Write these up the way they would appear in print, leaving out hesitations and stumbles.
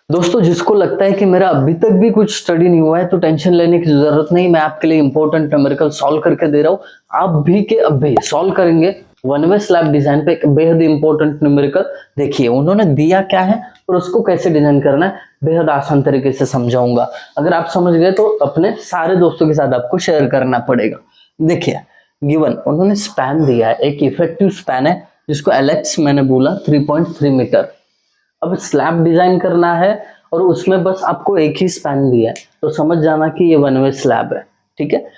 दोस्तों जिसको लगता है कि मेरा अभी तक भी कुछ स्टडी नहीं हुआ है तो टेंशन लेने की जरूरत नहीं, मैं आपके लिए इंपॉर्टेंट न्यूमेरिकल सॉल्व करके दे रहा हूँ। आप भी के अभी सॉल्व करेंगे वन वे स्लैब डिजाइन पे एक बेहद इंपॉर्टेंट न्यूमेरिकल। देखिए उन्होंने दिया क्या है और उसको कैसे डिजाइन करना है, बेहद आसान तरीके से समझाऊंगा। अगर आप समझ गए तो अपने सारे दोस्तों के साथ आपको शेयर करना पड़ेगा। देखिए गिवन उन्होंने स्पैन दिया है, एक इफेक्टिव स्पैन है जिसको एलेक्स मैंने बोला 3.3 मीटर। अब स्लैब डिजाइन करना है और उसमें बस आपको एक ही स्पैन दिया है तो समझ जाना कि ये वन वे स्लैब है, ठीक है।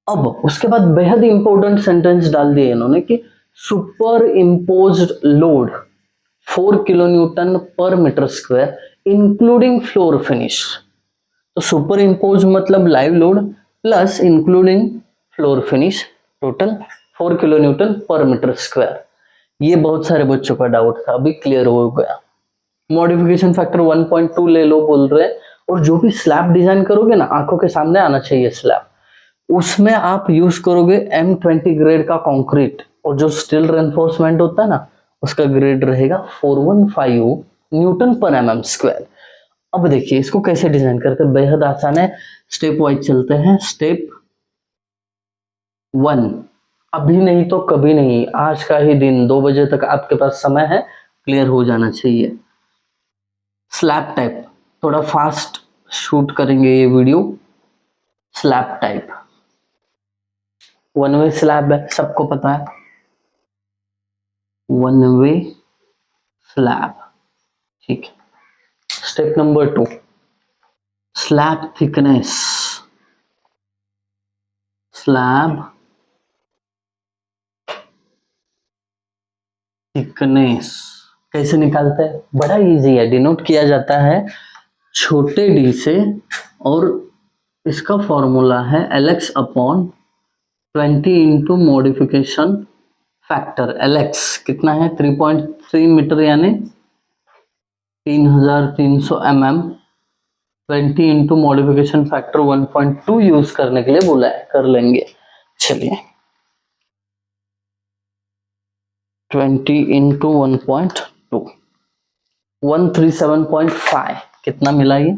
अब उसके बाद बेहद इंपॉर्टेंट सेंटेंस डाल दिए इन्होंने कि super imposed load 4 kilo newton per metre square including floor finish. तो सुपर इम्पोज मतलब live load plus including floor finish, total 4 kilo newton per metre square. ये बहुत सारे बच्चों का डाउट था, अभी क्लियर हो गया। मॉडिफिकेशन फैक्टर 1.2 ले लो बोल रहे हैं। और जो भी स्लैब डिजाइन करोगे ना, आंखों के सामने आना चाहिए स्लैब, उसमें आप यूज करोगे M20 ग्रेड का कंक्रीट और जो स्टील रेनफोर्समेंट होता है ना उसका ग्रेड रहेगा 415 न्यूटन पर mm स्क्वायर। अब देखिए इसको कैसे डिजाइन करते हैं, बेहद आसान है। स्टेप वाइज चलते हैं। स्टेप 1, अभी नहीं तो कभी नहीं, आज का ही दिन 2 बजे तक आपके पास समय है, क्लियर हो जाना चाहिए। स्लैब टाइप थोड़ा फास्ट शूट करेंगे ये video. Slab type one way slab है, सबको पता है वन वे स्लैब, ठीक है। Step number 2, slab thickness. Slab thickness कैसे निकालते हैं, बड़ा इजी है, डिनोट किया जाता है छोटे डी से और इसका फॉर्मूला है Lx upon 20 into modification factor. Lx कितना है 3.3 मीटर यानी 3300 mm, 20 into modification factor 1.2 use करने के लिए बोला है, कर लेंगे। चलिए 20 इंटू 1.2 137.5 कितना मिला ये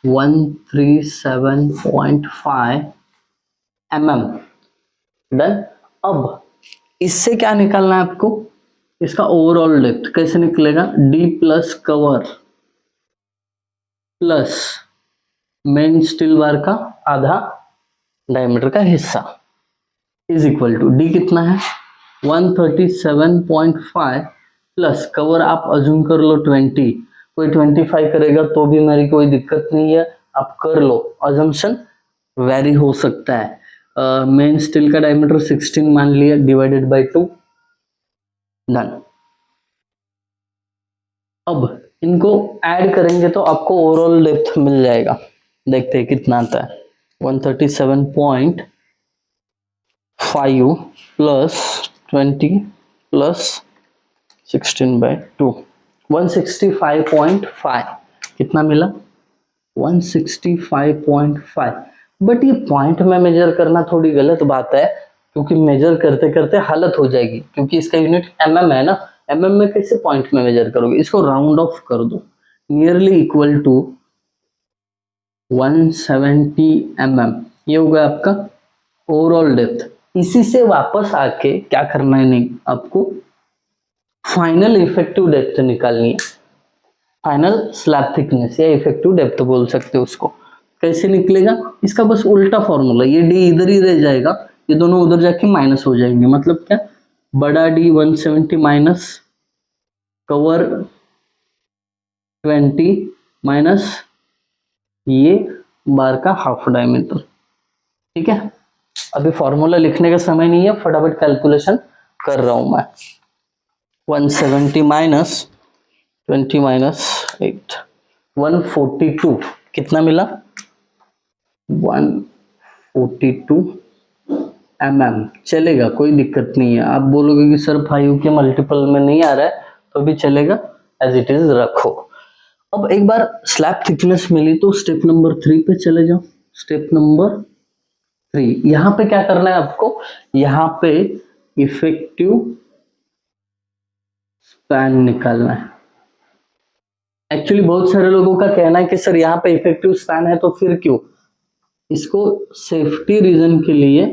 137.5 mm। डन। अब इससे क्या निकालना है आपको, इसका ओवरऑल डेप्थ कैसे निकलेगा, D plus cover plus main steel bar का आधा डायमीटर का हिस्सा इज इक्वल टू डी कितना है 137.5 प्लस कवर आप अज्यूम कर लो 20, कोई 25 करेगा तो भी मेरी कोई दिक्कत नहीं है, आप कर लो, अजम्पशन वेरी हो सकता है। मेन स्टील का डायमीटर 16 मान लिया, डिवाइडेड बाय 2, डन। अब इनको ऐड करेंगे तो आपको ओवरऑल डेप्थ मिल जाएगा, देखते हैं कितना आता है 137.5 प्लस 20 प्लस 16/2 165.5 कितना मिला 165.5। बट ये पॉइंट में मेजर करना थोड़ी गलत बात है क्योंकि मेजर करते करते हालत हो जाएगी, क्योंकि इसका यूनिट mm है ना, mm में कैसे पॉइंट में मेजर करोगे, इसको राउंड ऑफ कर दो, नियरली इक्वल टू 170 mm, ये होगा आपका ओवरऑल डेप्थ। इसी से वापस आके क्या करना है, नहीं आपको फाइनल इफेक्टिव डेप्थ निकालनी है, फाइनल स्लैब थिकनेस या इफेक्टिव डेप्थ बोल सकते हो उसको। कैसे निकलेगा, इसका बस उल्टा फॉर्मूला, ये डी इधर ही रह जाएगा, ये दोनों उधर जाके माइनस हो जाएंगे, मतलब क्या बड़ा डी 170 माइनस कवर 20 माइनस ये बार का हाफ डायमीटर, ठीक है। अभी फॉर्मूला लिखने का समय नहीं है, फटाफट कैलकुलेशन कर रहा हूं मैं। 170 माइनस 20 माइनस 8 142 कितना मिला 142 mm, चलेगा कोई दिक्कत नहीं है। आप बोलोगे कि सर 5 के मल्टीपल में नहीं आ रहा है तो भी चलेगा, एज इट इज रखो। अब एक बार स्लैब थिकनेस मिली तो स्टेप नंबर 3 पे चले जाओ। स्टेप नंबर 3, यहां पे क्या करना है आपको, यहां पे इफेक्टिव स्पैन निकालना है। एक्चुअली बहुत सारे लोगों का कहना है कि सर यहाँ पे इफेक्टिव स्पैन है तो फिर क्यों, इसको सेफ्टी रीजन के लिए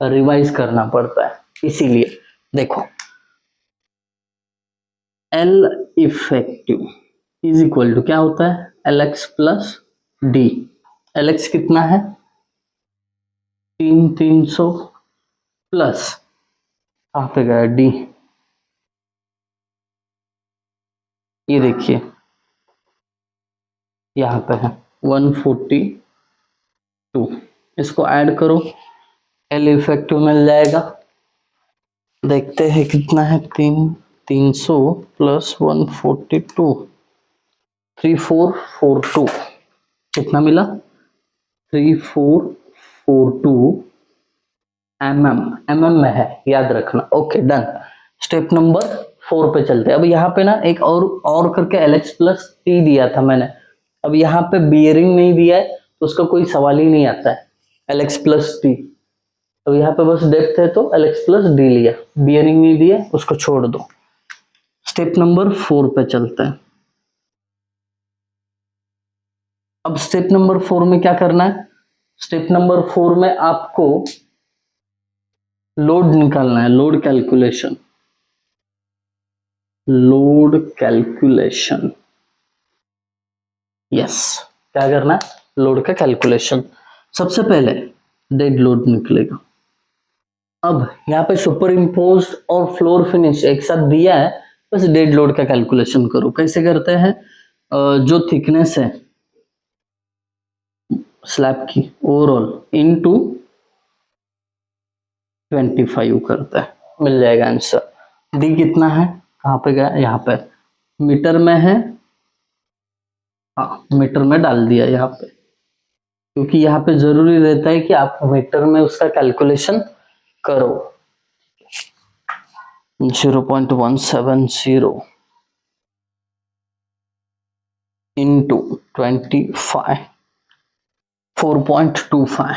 रिवाइज करना पड़ता है, इसीलिए देखो L effective is equal to क्या होता है, L X plus D. L X कितना है 300 प्लस कहाँ पे गया डी, ये देखिए यहाँ पे है 142, इसको ऐड करो एल इफेक्टिव मिल जाएगा। देखते हैं कितना है 300 प्लस 142 3442, कितना मिला 3442 mm में है, याद रखना। Okay done. स्टेप नंबर 4 पे चलते हैं। अब यहाँ पे ना एक और करके एलएक्स प्लस टी दिया था मैंने, अब यहाँ पे बियरिंग नहीं दिया है तो उसका कोई सवाल ही नहीं आता है, एलएक्स प्लस टी। तो यहाँ पे बस डेप्थ है तो एलएक्स प्लस डी लिया, बियरिंग नहीं दिया उसको छोड़ दो। स्टेप नंबर 4 पे चलते हैं। अब स्टेप नंबर 4 में क्या करना है, स्टेप नंबर 4 में आपको लोड निकालना है, load calculation, load calculation, yes क्या करना है, लोड का कैलकुलेशन। सबसे पहले डेड लोड निकलेगा। अब यहाँ पे सुपर इम्पोज और फ्लोर फिनिश एक साथ दिया है, बस डेड लोड का कैलकुलेशन करो। कैसे करते हैं, जो थिकनेस है स्लैब की ओवरऑल इनटू 25 करता है, मिल जाएगा आंसर। डी कितना है, कहाँ पे गया, यहाँ पे मीटर में है, हाँ मीटर में डाल दिया यहाँ पे, क्योंकि यहाँ पे जरूरी रहता है कि आप मीटर में उसका कैलकुलेशन करो। 0.170 into 25 4.25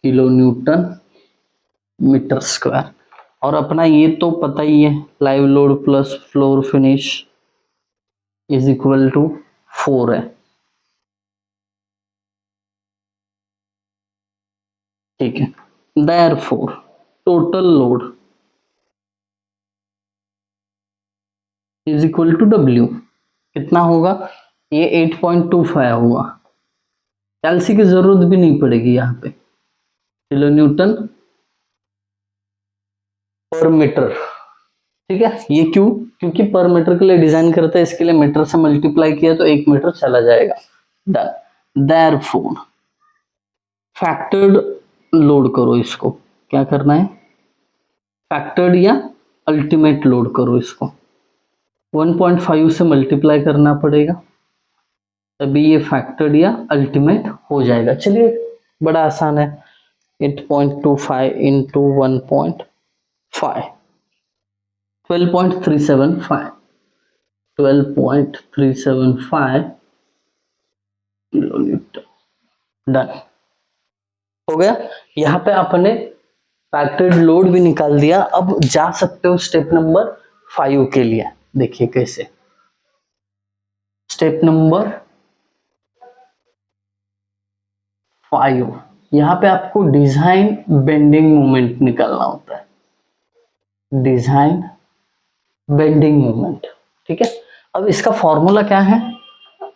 kilo newton metre square. और अपना ये तो पता ही है, live load plus floor finish is equal to 4 है, ठीक है। Therefore total load is equal to W, कितना होगा, ये 8.25 होगा। कैल्सी की जरूरत भी नहीं पड़ेगी यहाँ पे, किलो न्यूटन पर मीटर, ठीक है। ये क्यों, क्योंकि पर मीटर के लिए डिजाइन करते हैं, इसके लिए मीटर से मल्टीप्लाई किया तो 1 मीटर चला जाएगा। डन। देयरफॉर फैक्टर्ड लोड करो, इसको क्या करना है, फैक्टर्ड या अल्टीमेट लोड करो, इसको 1.5 से मल्टीप्लाई करना पड़ेगा, तभी ये फैक्टर्ड या अल्टीमेट हो जाएगा। चलिए बड़ा आसान है, 8.25 इंटू 1.5 12.375 12.375 किलो न्यूटन। डन हो गया। यहाँ पे आपने फैक्टर्ड लोड भी निकाल दिया। अब जा सकते हो स्टेप नंबर 5 के लिए। देखिए कैसे, स्टेप नंबर 5, यहाँ पे आपको डिजाइन बेंडिंग मोमेंट निकालना होता है, डिजाइन बेंडिंग मोमेंट, ठीक है। अब इसका फॉर्मूला क्या है,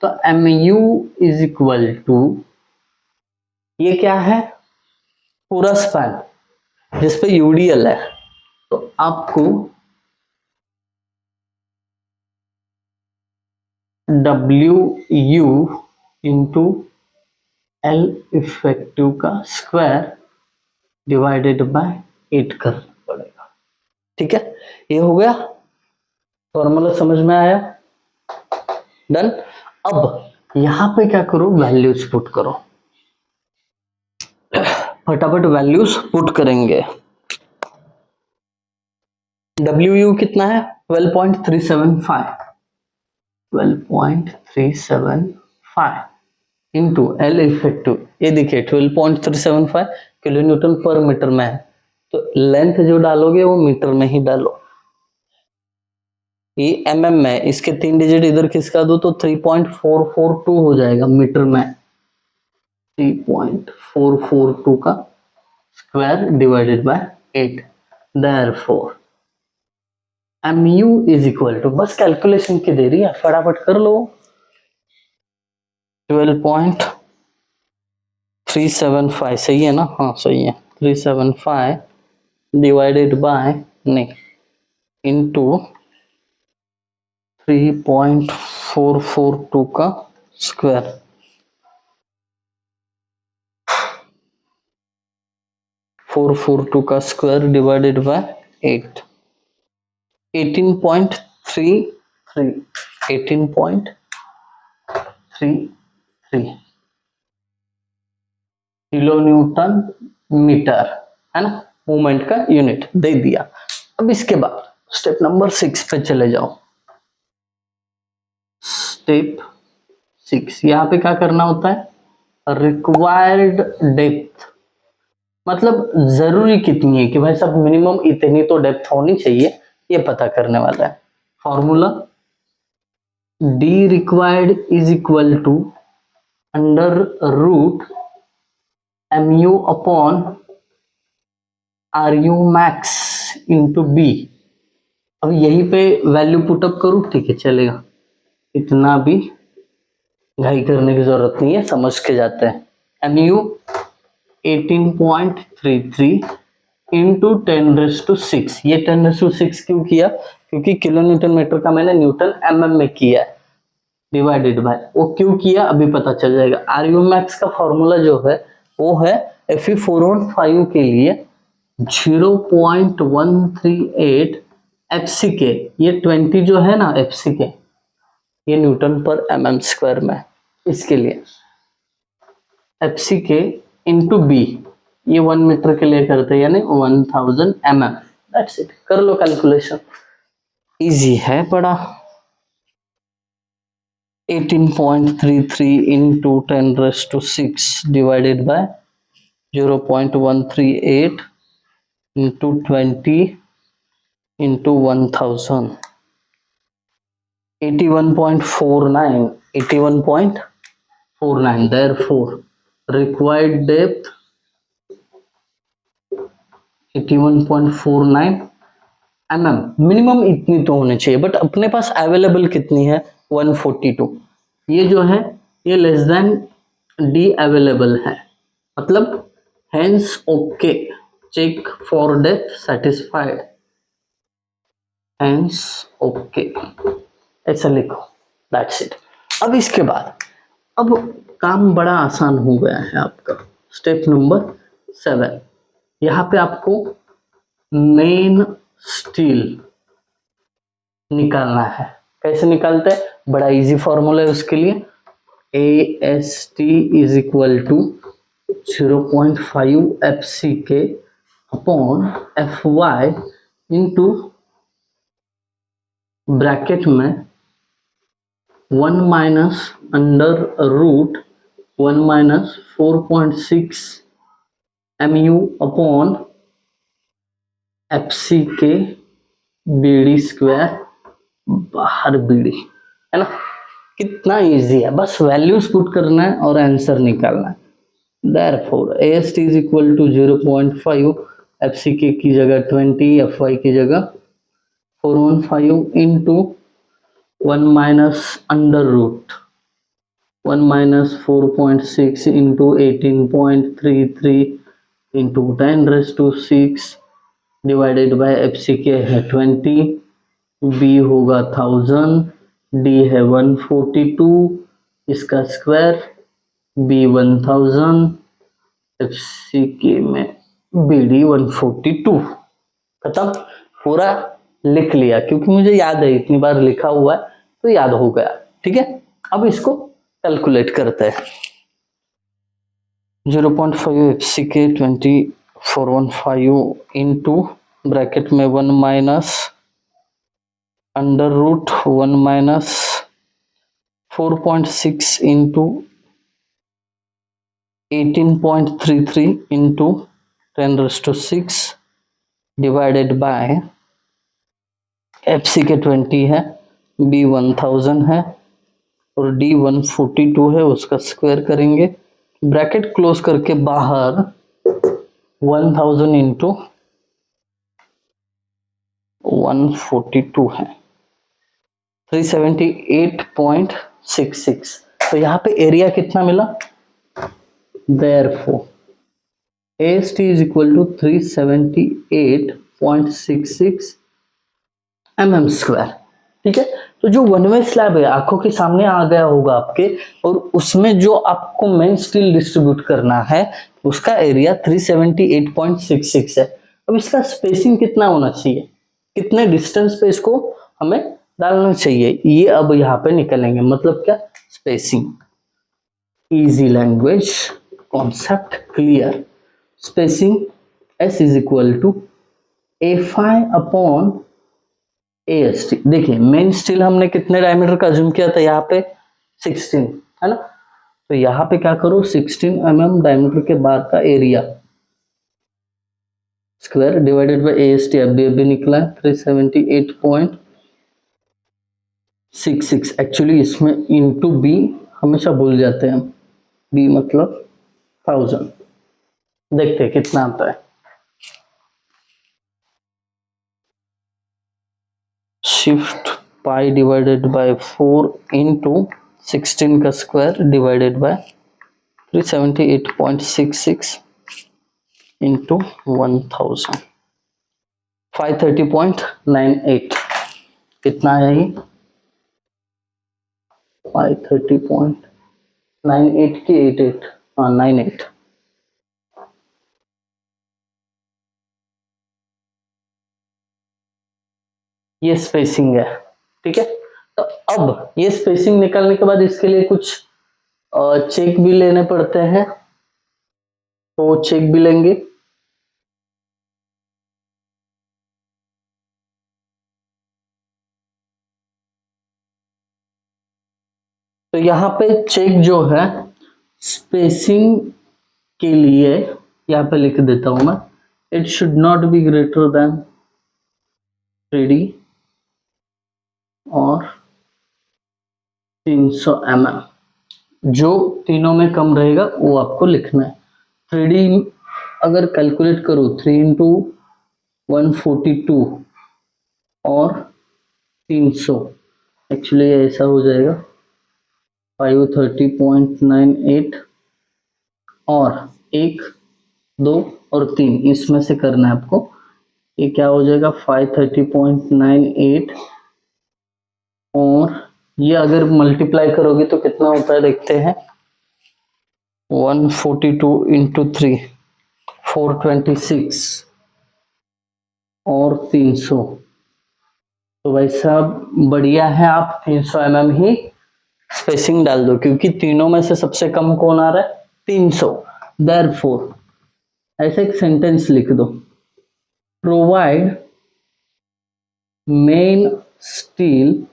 तो mu इज इक्वल टू, ये क्या है, पूरा स्पैन जिसपे यूडीएल है, तो आपको WU इंटू एल इफेक्टिव का स्क्वायर डिवाइडेड बाय 8 करना पड़ेगा, ठीक है। ये हो गया, फॉर्मूला समझ में आया, डन। अब यहां पे क्या करो, वैल्यूज पुट करो, फटाफट वैल्यूज पुट करेंगे। WU कितना है 12.375 12.375 इंटू एल इफेक्टिव, ये देखिए 12.375 किलो न्यूटन पर मीटर में है, तो लेंथ जो डालोगे वो मीटर में ही डालो। ये mm में, इसके 3 डिजिट इधर खिसका दो तो 3.442 हो जाएगा मीटर में। 3.442 का square divided by 8। Therefore mu is equal to, बस कैलकुलेशन की देरी है, फटाफट कर लो। 12.375 सही है ना? हाँ सही है। 375 डिवाइडेड बाय, नहीं, इंटू 3.442 का स्क्वायर। 442 का square divided by 8। 18.33 18.33 kilo newton metre, है ना, मूवमेंट का यूनिट दे दिया। अब इसके बाद स्टेप नंबर 6 पे चले जाओ। स्टेप 6, यहाँ पे क्या करना होता है? रिक्वायर्ड डेप्थ, मतलब जरूरी कितनी है कि भाई सब मिनिमम इतनी तो डेप्थ होनी चाहिए, ये पता करने वाला है। Formula D required is equal to under root mu upon R U max into B. अब यहीं पे वैल्यू पुटअप करूं, ठीक है चलेगा, इतना भी घाई करने की जरूरत नहीं है, समझ के जाते हैं। mu 18.33 into 10⁻⁶। ये 10⁻⁶ क्यों किया? क्योंकि किलो न्यूटन मीटर का मैंने न्यूटन mm में किया है, डिवाइडेड बाय, वो क्यों किया अभी पता चल जाएगा। आर यू मैक्स का फॉर्मूला जो है वो है Fe415 के लिए 0.138 एफसीके। ये 20 जो है ना एफसीके, ये न्यूटन पर mm स्क्वायर में, इसके लिए एफसीके इंटू बी, ये 1 मीटर के लिए करते हैं, यानी 1000 mm। दैट्स इट, कर लो कैलकुलेशन, इजी है बड़ा। 18.33 into 10⁻⁶ divided bye 0.138 into 20 into 1000, 81.49, 81.49। therefore required depth 81.49 mm। Minimum इतनी तो होनी चाहिए, बट अपने पास अवेलेबल कितनी है? 142। ये जो है ये लेस देन डी अवेलेबल है, मतलब hence okay, check for depth satisfied, hence okay, ऐसा लिखो। That's it. अब इसके बाद अब काम बड़ा आसान हो गया है आपका। स्टेप नंबर 7, यहाँ पे आपको मेन स्टील निकालना है। कैसे निकालते हैं? बड़ा इजी फॉर्मूला है उसके लिए। A S T is equal to 0.5 F C K upon F Y into bracket में 1 minus under root 1 minus 4.6 mu upon F C K BD square बाहर बीडी, है ना। कितना इजी है, बस वैल्यूज पुट करना है और आंसर निकालना है। Therefore AST is equal to 0.5 FCK की जगह 20, FY की जगह 415 into 1 minus under root 1 minus 4.6 into 18.33 into 10⁻⁶ divided by FCK है 20, B होगा 1000, D है 142, इसका स्क्वायर B 1000, FCK में BD 142। खत्म, पूरा लिख लिया क्योंकि मुझे याद है, इतनी बार लिखा हुआ है तो याद हो गया। ठीक है, अब इसको कैलकुलेट करते हैं। 0.5 FCK 2415 इंटू ब्रैकेट में 1 minus under root 1 minus 4.6 into 18.33 into 10⁻⁶ divided by FC K 20 है, B 1000 है और D 142 है, उसका स्क्वायर करेंगे, ब्रैकेट क्लोज करके बाहर 1000 इंटू 142 है 378.66। तो यहाँ पे एरिया कितना मिला, therefore AST is equal to 378.66 mm square. ठीक है, तो जो वन वे स्लैब है आंखों के सामने आ गया होगा आपके, और उसमें जो आपको मेन स्टील डिस्ट्रीब्यूट करना है उसका एरिया 378.66 है। अब इसका स्पेसिंग कितना होना चाहिए, कितने डिस्टेंस पे इसको हमें डालना चाहिए, ये अब यहाँ पे निकलेंगे। मतलब क्या, spacing, easy language, concept clear. Spacing S is equal to FI upon AST। देखिए मेन स्टील हमने कितने डायमीटर का अज्यूम किया था, यहाँ पे 16 है ना, तो यहाँ पे क्या करो 16 mm डायमीटर के बाद का area square divided bye AST। अभी निकला है 378.66। एक्चुअली इसमें इंटू B हमेशा भूल जाते हैं हम, B मतलब 1000। देखते हैं कितना आता है। Shift pi divided by 4 into 16 का स्क्वायर डिवाइडेड बाय 378.66 इंटू 1000, 530.98। कितना है ये, 530.98 की 88, हाँ 98। ये स्पेसिंग है। ठीक है, तो अब ये स्पेसिंग निकालने के बाद इसके लिए कुछ चेक भी लेने पड़ते हैं, तो चेक भी लेंगे। तो यहाँ पे चेक जो है स्पेसिंग के लिए यहाँ पे लिख देता हूं मैं, it should not be greater than 3D और 300 mm। जो तीनों में कम रहेगा वो आपको लिखना है। 3D अगर कैलकुलेट करो 3 इंटू 142 और 300, एक्चुअली ऐसा हो जाएगा 530.98 और 1 2 और 3 इसमें से करना है आपको। ये क्या हो जाएगा 530.98 और ये अगर मल्टीप्लाई करोगे तो कितना होता है देखते हैं, 142 इंटू 3 426 और 300। तो भाई साहब बढ़िया है, आप 300 mm ही स्पेसिंग डाल दो, क्योंकि तीनों में से सबसे कम कौन आ रहा है, 300। देयरफॉर ऐसे एक सेंटेंस लिख दो, provide main steel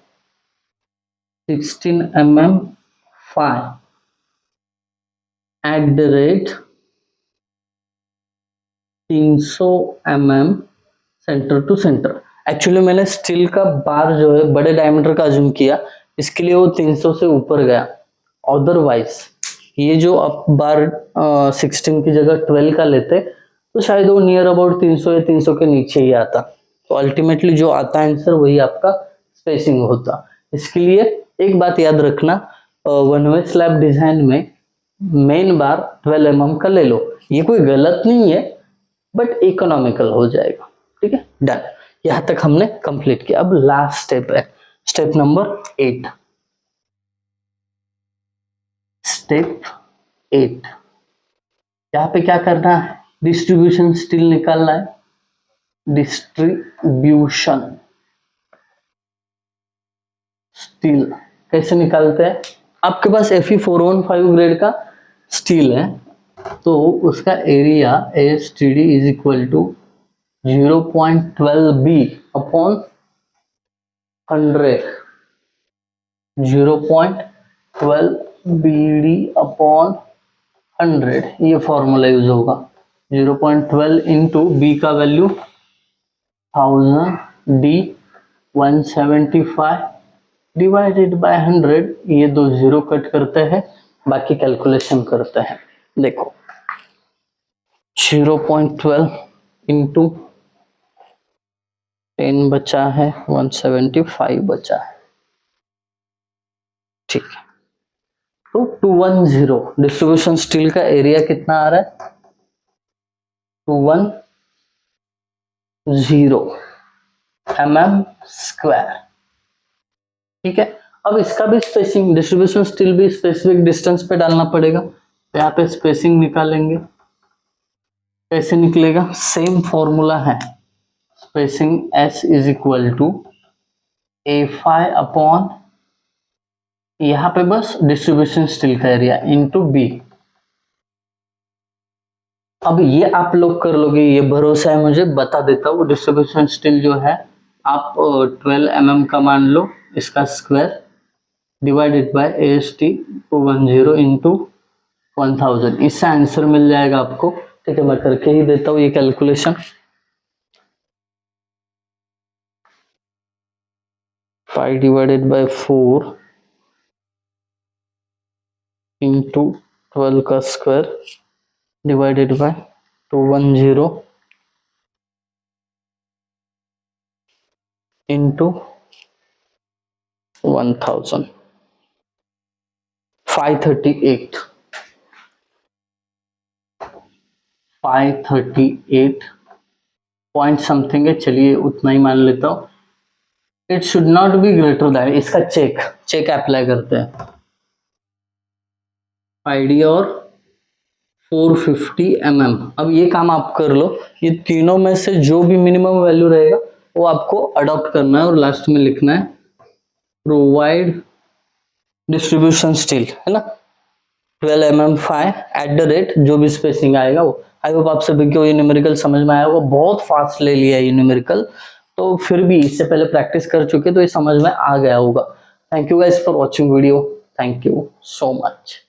16 mm phi at the rate 300 mm centre to centre. Actually मैंने स्टील का बार जो है बड़े डायमीटर का अज्यूम किया, इसके लिए वो 300 से ऊपर गया। अदरवाइज ये जो आप बार 16 की जगह 12 का लेते तो शायद वो नियर अबाउट 300 या 300 के नीचे ही आता। तो अल्टीमेटली जो आता है आंसर वही आपका स्पेसिंग होता। इसके लिए एक बात याद रखना, वन वे स्लैब डिजाइन में मेन बार 12 mm का ले लो, ये कोई गलत नहीं है बट इकोनॉमिकल हो जाएगा। ठीक है, डन। यहां तक हमने कंप्लीट किया। अब लास्ट स्टेप है, स्टेप नंबर 8। स्टेप 8 यहाँ पे क्या करना है, डिस्ट्रीब्यूशन स्टील निकालना है। डिस्ट्रीब्यूशन स्टील कैसे निकालते हैं, आपके पास Fe415 ग्रेड का स्टील है तो उसका area ASTD is equal to 0.12B upon 100, 0.12BD upon 100, ये फॉर्मूला यूज होगा। 0.12 इंटू B का वैल्यू 1000, D 175 डिवाइडेड बाय 100, ये दो जीरो कट करते हैं, बाकी कैलकुलेशन करते हैं। देखो 0.12 इंटू 10 बचा है, 175 बचा है, ठीक है। तो 210 डिस्ट्रीब्यूशन स्टील का एरिया कितना आ रहा है, 210 mm स्क्वायर, ठीक है। अब इसका भी स्पेसिंग, डिस्ट्रीब्यूशन स्टील भी स्पेसिफिक डिस्टेंस पे डालना पड़ेगा, तो यहाँ पे स्पेसिंग निकालेंगे, कैसे निकलेगा, सेम फॉर्मूला है, spacing S is equal to A5 upon, यहाँ पे बस डिस्ट्रीब्यूशन स्टील का एरिया इंटू B। अब ये आप लोग कर लोगे, ये भरोसा है मुझे, बता देता हूँ। डिस्ट्रीब्यूशन स्टील जो है आप 12 mm का मान लो, इसका square divided bye AST 210 into 1000, इससे आंसर मिल जाएगा आपको, ठीक है। मैं करके ही देता हूँ ये कैलकुलेशन। 5 डिवाइडेड बाय 4 इंटू 12 का square divided bye 210 into 1000, 538 point something है, चलिए उतना ही मान लेता हूँ। It should not be greater than, इसका चेक अप्लाई करते हैं, आईडी और 450 mm। अब ये काम आप कर लो, ये तीनों में से जो भी मिनिमम वैल्यू रहेगा वो आपको अडॉप्ट करना है और लास्ट में लिखना है प्रोवाइड डिस्ट्रीब्यूशन स्टील, है ना, 12 mm 5 @ जो भी स्पेसिंग आएगा वो। आई होप आप सभी को ये न्यूमेरिकल समझ में आया होगा, बहुत फास्ट ले लिया ये न्यूमेरिकल, तो फिर भी इससे पहले प्रैक्टिस कर चुके तो ये समझ में आ गया होगा। Thank you guys for watching video, thank you so much.